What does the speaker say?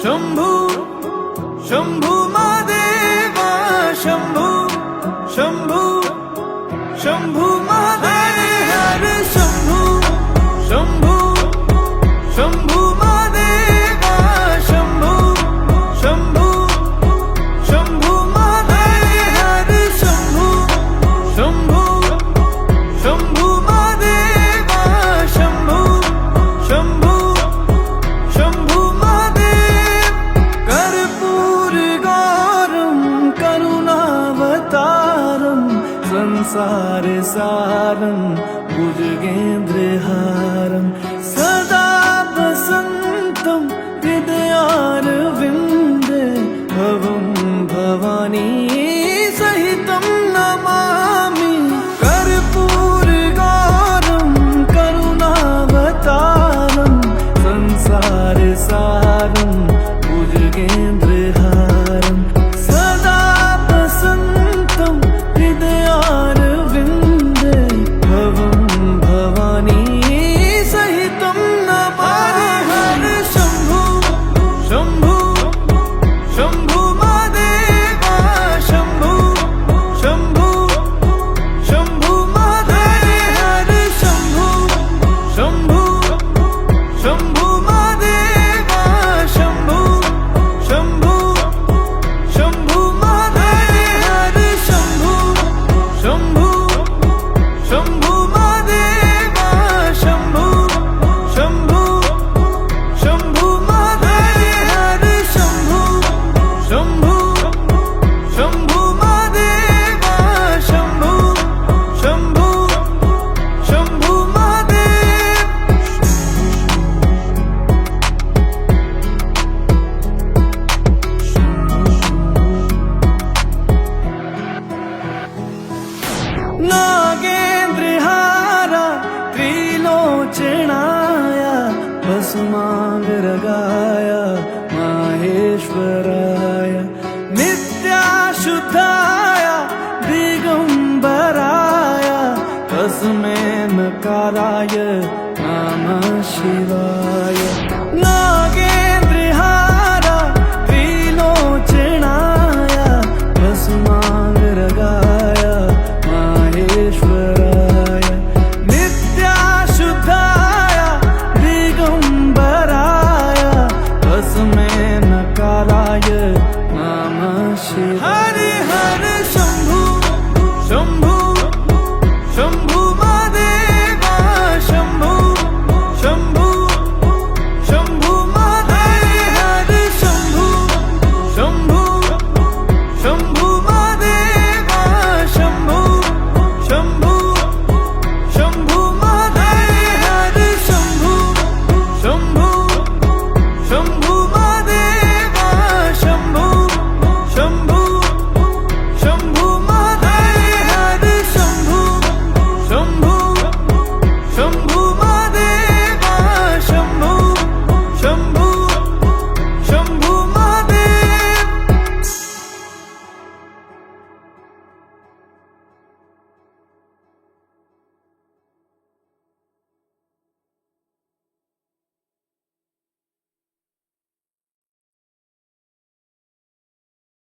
शंभू शंभू महादेवा शंभू शंभू शंभू महादेव हर शंभू शंभू शंभू महादेवा शंभू शंभू शंभू महादेव हर शंभू शंभू शंभू महादेवा शंभू शंभू शंभू महादेव कर्पूर गौरम करुणावतारम संसार सारम भुजगेन्द्रहारम सदा वसन्तं हृदयारविन्दे भवं भवानी सहितं नमामि कर्पूर गौरम करुणावतारम संसार सारम भुजगेन्द्रहारम सदा वसन्तं हृदयारविन्दे भवं भवानी सहितं नमामि शंभू शंभू शंभू महादेवा शंभू शंभू शंभू महादेव हर शंभू शंभू शंभू महादेवा शंभू शंभू शंभू महादेव हर शंभू शंभू शंभू महादेवा शंभू शंभू शंभू महादेव हर शंभू शंभू शंभू महादेवा शंभू शंभू शंभू महादेव नागेन्द्रहारा त्रिलोचनाय भस्मांगरगाय माहेश्वराय नित्याशुद्धाय दिगंबराय तस्मै नकाराय नमः शिवाय